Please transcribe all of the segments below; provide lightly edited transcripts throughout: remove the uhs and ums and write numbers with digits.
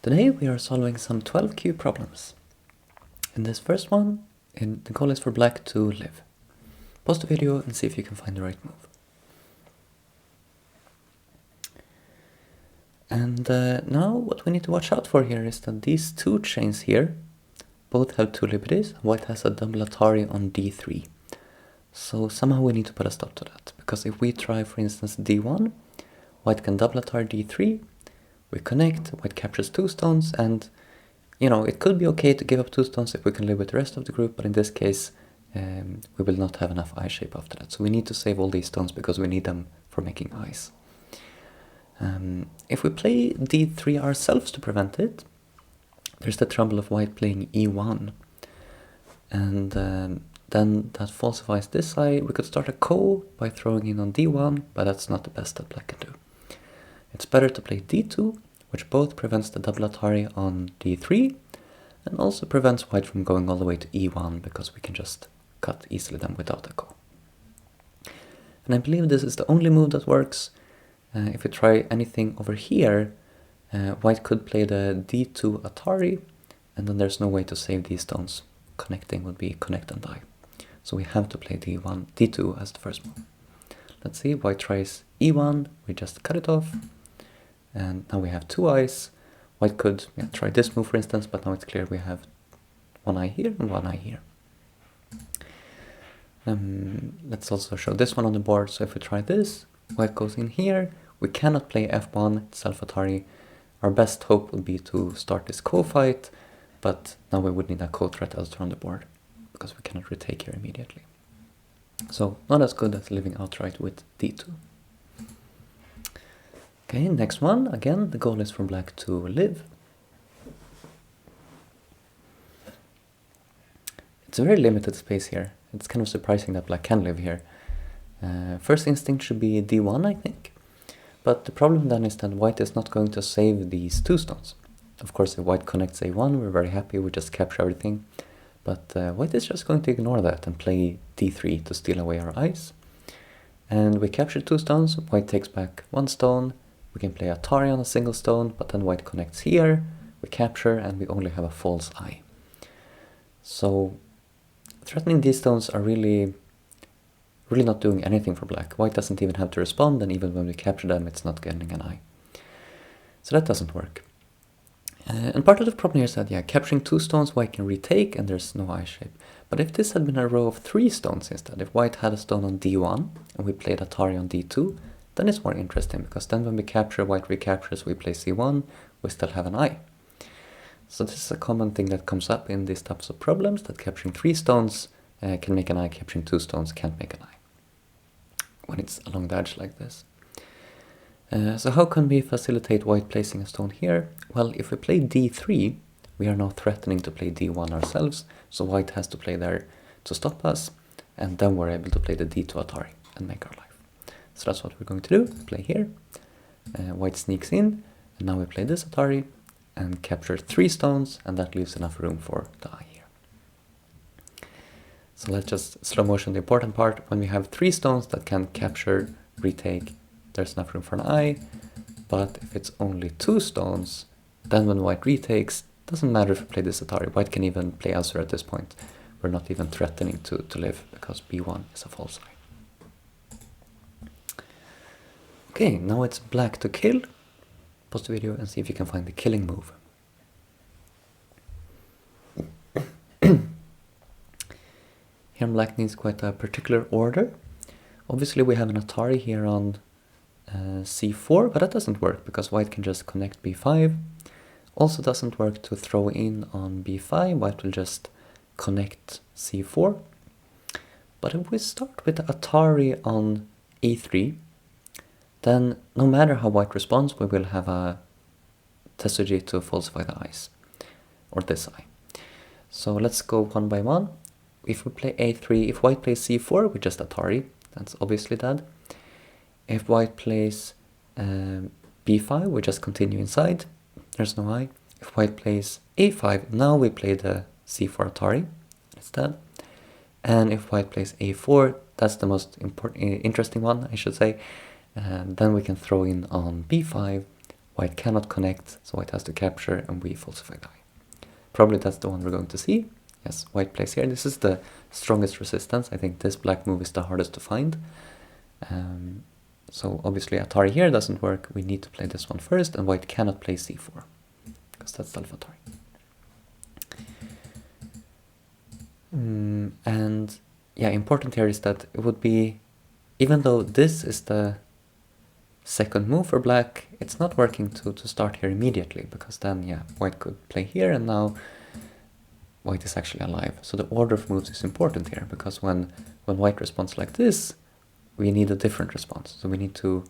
Today we are solving some 12Q problems. In this first one, the goal is for black to live. Pause the video and see if you can find the right move. And now what we need to watch out for here is that these two chains here both have two liberties. White has a double Atari on d3. So somehow we need to put a stop to that, because if we try, for instance, d1, white can double Atari d3, we connect, white captures two stones, and it could be okay to give up two stones if we can live with the rest of the group, but in this case we will not have enough eye shape after that. So we need to save all these stones because we need them for making eyes. If we play d3 ourselves to prevent it, there's the trouble of white playing e1, and then that falsifies this eye. We could start a ko by throwing in on d1, but that's not the best that black can do. It's better to play d2, which both prevents the double Atari on d3, and also prevents white from going all the way to e1, because we can just cut easily then without a ko. And I believe this is the only move that works. If we try anything over here, white could play the d2 Atari, and then there's no way to save these stones. Connecting would be connect and die. So we have to play d2 as the first move. Let's see, white tries e1, we just cut it off, and now we have two eyes. White could try this move, for instance, but now it's clear we have one eye here and one eye here. Let's also show this one on the board. So if we try this, white goes in here. We cannot play f1, self-Atari. Our best hope would be to start this ko fight, but now we would need a ko threat elsewhere on the board, because we cannot retake here immediately. So not as good as living outright with d2. Okay, next one. Again, the goal is for black to live. It's a very limited space here. It's kind of surprising that black can live here. First instinct should be d1, I think. But the problem then is that white is not going to save these two stones. Of course, if white connects a1, we're very happy, we just capture everything. But white is just going to ignore that and play d3 to steal away our eyes. And we capture two stones, white takes back one stone. We can play Atari on a single stone, but then white connects here, we capture, and we only have a false eye. So threatening these stones are really not doing anything for black. White doesn't even have to respond, and even when we capture them, it's not getting an eye. So that doesn't work. And part of the problem here is that, capturing two stones, white can retake, and there's no eye shape. But if this had been a row of three stones instead, if white had a stone on d1, and we played Atari on d2, then it's more interesting, because then when we capture, white recaptures, we play c1, we still have an eye. So this is a common thing that comes up in these types of problems, that capturing three stones can make an eye, capturing two stones can't make an eye, when it's along the edge like this. So how can we facilitate white placing a stone here? Well, if we play d3, we are now threatening to play d1 ourselves, so white has to play there to stop us, and then we're able to play the d2 Atari and make our life. So that's what we're going to do, play here. White sneaks in, and now we play this Atari, and capture three stones, and that leaves enough room for the eye here. So let's just slow motion the important part. When we have three stones that can capture, retake, there's enough room for an eye. But if it's only two stones, then when white retakes, doesn't matter if we play this Atari. White can even play elsewhere at this point. We're not even threatening to live, because b1 is a false eye. Okay, now it's black to kill. Pause the video and see if you can find the killing move. Here black needs quite a particular order. Obviously we have an Atari here on c4, but that doesn't work because white can just connect b5. Also doesn't work to throw in on b5, white will just connect c4. But if we start with the Atari on e3, then no matter how white responds, we will have a tesuji to falsify the eyes, or this eye. So let's go one by one. If we play a3, if white plays c4, we just Atari, that's obviously dead. If white plays b5, we just continue inside, there's no eye. If white plays a5, now we play the c4 Atari, it's dead. And if white plays a4, that's the most interesting one, I should say. And then we can throw in on b5, white cannot connect, so white has to capture, and we falsify the eye. Probably that's the one we're going to see. Yes, white plays here. This is the strongest resistance. I think this black move is the hardest to find. So obviously Atari here doesn't work. We need to play this one first, and white cannot play c4, because that's Self-Atari. And yeah, important here is that it would be, even though this is the second move for black, it's not working to start here immediately, because then, yeah, white could play here, and now white is actually alive. So the order of moves is important here, because when white responds like this, we need a different response. So we need to,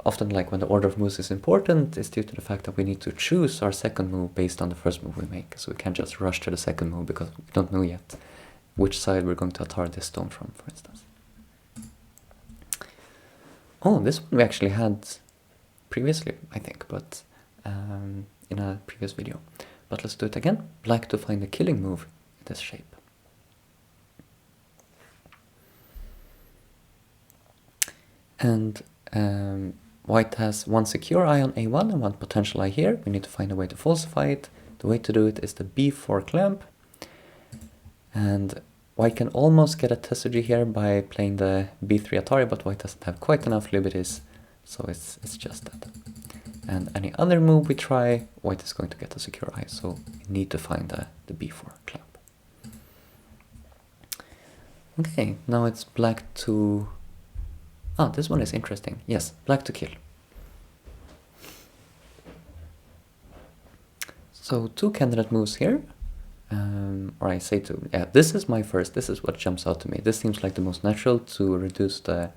often like when the order of moves is important, it's due to the fact that we need to choose our second move based on the first move we make. So we can't just rush to the second move because we don't know yet which side we're going to Atari this stone from, for instance. Oh, this one we actually had previously, I think, but in a previous video. But let's do it again. Black to find the killing move in this shape. And white has one secure eye on a1 and one potential eye here. We need to find a way to falsify it. The way to do it is the b4 clamp. And white can almost get a tesuji here by playing the b3 Atari, but white doesn't have quite enough liberties, so it's just that. And any other move we try, white is going to get a secure eye, so we need to find the b4 clamp. Okay, now it's black to... Ah, this one is interesting. Yes, black to kill. So two candidate moves here. Or I say two. Yeah, this is my first. This is what jumps out to me. This seems like the most natural to reduce the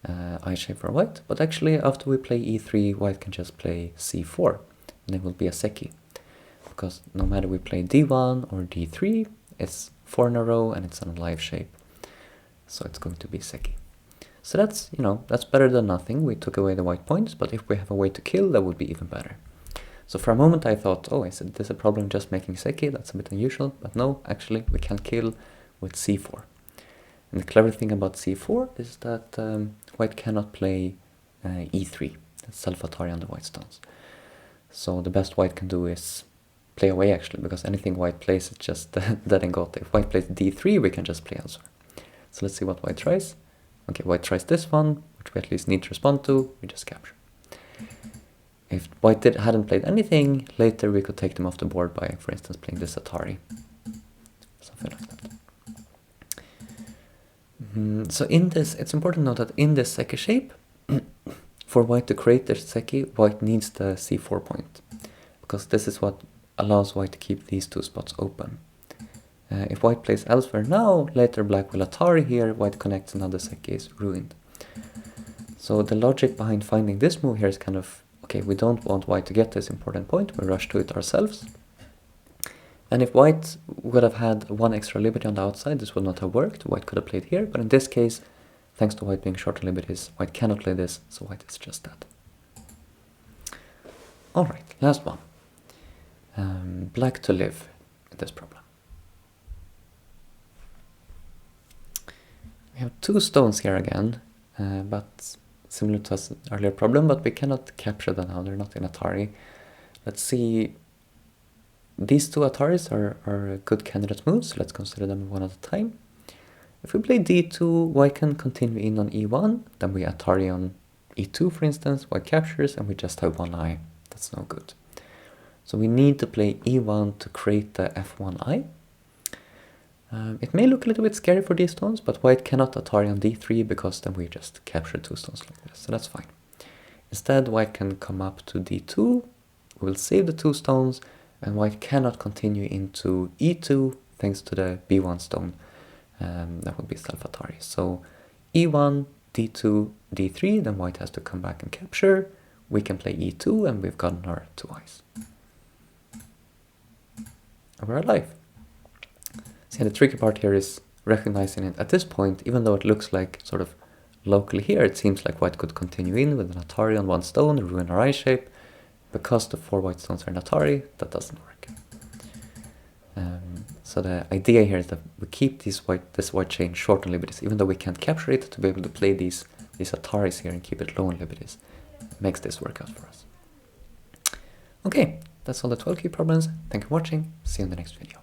eye shape for white. But actually, after we play e3, white can just play c4. And it will be a seki. Because no matter we play d1 or d3, it's 4 in a row and it's an alive shape. So it's going to be seki. So that's, you know, that's better than nothing. We took away the white points, but if we have a way to kill, that would be even better. So for a moment I thought, oh, is this a problem just making seki? That's a bit unusual, but no, actually we can kill with c4. And the clever thing about c4 is that white cannot play e3. That's Self-Atari on the white stones. So the best white can do is play away actually, because anything white plays is just dead and got. If white plays d3, we can just play elsewhere. So let's see what white tries. Okay, white tries this one, which we at least need to respond to, we just capture. If white hadn't played anything, later we could take them off the board by, for instance, playing this Atari. Something like that. So in this, it's important to note that in this seki shape, for white to create this seki, white needs the c4 point. Because this is what allows white to keep these two spots open. If white plays elsewhere now, later black will Atari here, white connects and now the seki is ruined. So the logic behind finding this move here is kind of, okay, we don't want white to get this important point, we rush to it ourselves. And if white would have had one extra liberty on the outside, this would not have worked. White could have played here, but in this case, thanks to white being short on liberties, white cannot play this, so white is just that. Alright, last one. Black to live in this problem. We have two stones here again, but similar to the earlier problem, but we cannot capture them now, they're not in Atari. Let's see, these two Ataris are good candidate moves, so let's consider them one at a time. If we play d2, white can continue in on e1, then we Atari on e2 for instance, white captures, and we just have one eye. That's no good. So we need to play e1 to create the f1 eye. It may look a little bit scary for these stones, but white cannot Atari on d3 because then we just capture two stones like this, so that's fine. Instead, white can come up to d2, we'll save the two stones, and white cannot continue into e2 thanks to the b1 stone. That would be Self-Atari. So e1, d2, d3, then white has to come back and capture. We can play e2 and we've gotten our two eyes. And we're alive. See, the tricky part here is recognizing it at this point, even though it looks like sort of locally here, it seems like white could continue in with an Atari on one stone, ruin our eye shape. Because the four white stones are in Atari, that doesn't work. So the idea here is that we keep this white chain short on liberties, even though we can't capture it, to be able to play these Ataris here and keep it low on liberties. makes this work out for us. Okay, that's all the 12 key problems. Thank you for watching. See you in the next video.